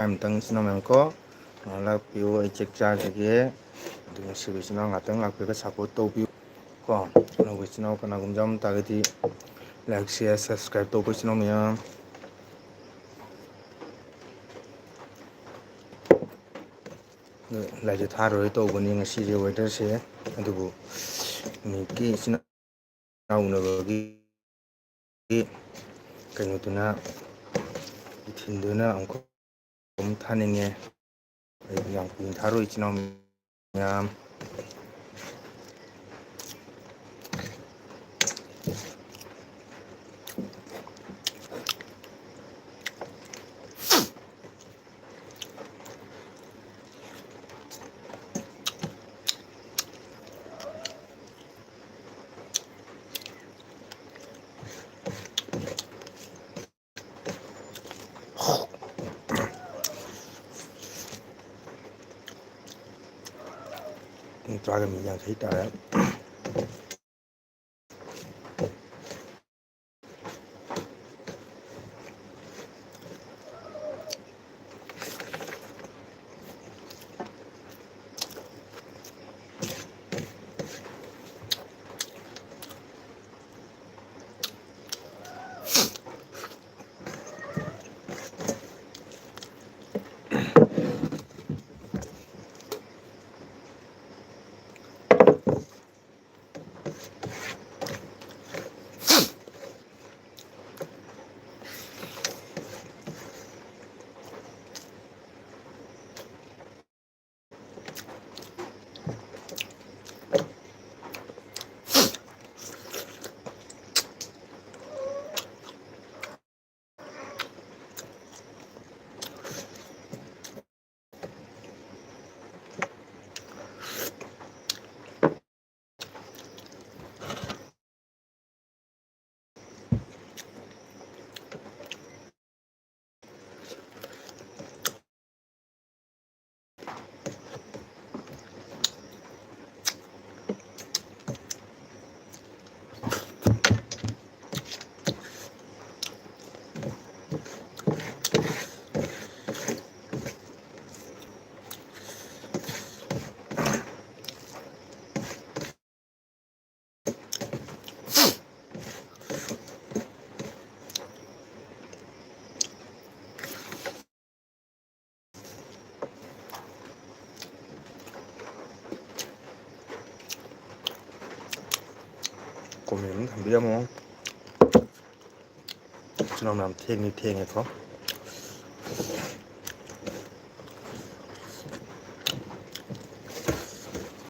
ꯑꯝꯇꯪ ꯏꯆꯤꯟ ꯏꯅꯥꯎ ꯃꯌꯥꯝ ꯀꯣ ꯉꯥꯏꯍꯥꯛ ꯂꯥꯛꯄꯤꯌꯨ ꯑꯩ ꯆꯦꯛ ꯆꯥꯖꯒꯦ ꯑꯗꯨ ꯅꯨꯡꯁꯤꯕ ꯏꯆꯤꯟ ꯏꯅꯥꯎ ꯉꯥꯛꯇꯪ ꯂꯥꯛꯄꯤꯔꯒ ꯁꯞꯄꯣꯔꯠ ꯇꯧꯕꯤꯌꯨ ꯀꯣ ꯑꯅꯧꯕ ꯏꯆꯤꯟ ꯏꯅꯥꯎ ꯀꯅꯥꯒꯨꯝꯕ ꯌꯥꯎꯔꯝ ꯇꯥꯔꯒꯗꯤ ꯂꯥꯏꯛ ꯁꯤꯌꯔ ꯁꯕꯁꯀ꯭ꯔꯥꯏꯞ ꯇꯧꯕ ꯏꯆꯤꯟ ꯏꯅꯥꯎ ꯃꯌꯥꯝ ꯂꯥꯏꯔꯤꯛꯁꯦ ꯊꯥꯔꯣꯏꯒꯦ ꯇꯧꯕꯅꯤ ꯉꯁꯤꯁꯦ ꯋꯦꯗꯔꯁꯦ ꯑꯗꯨꯕꯨ ꯅꯨꯃꯤꯠꯀꯤ ꯏꯆꯤꯟ ꯏꯅꯥꯎ ꯎꯅꯕꯒꯤ ꯀꯩꯅꯣꯗꯨꯅ ꯏꯊꯤꯟꯗꯨꯅ ꯑꯃꯨꯛ ꯊꯥꯅꯤꯡꯉꯦ ꯑꯩ ꯌꯥꯝ ꯀꯨꯏꯅ ꯊꯥꯔꯨꯏ ꯏꯆꯤꯟ ꯏꯅꯥꯎ ꯃꯌꯥꯝ ꯄꯨꯡ 11:40 ꯇꯥꯔꯦ ꯀꯣꯃꯦꯟ ꯑꯃ ꯊꯝꯕꯤꯔꯝꯃꯣ ꯏꯆꯤꯟ ꯏꯅꯥꯎ ꯃꯌꯥꯝ ꯊꯦꯡꯉꯦꯀꯣ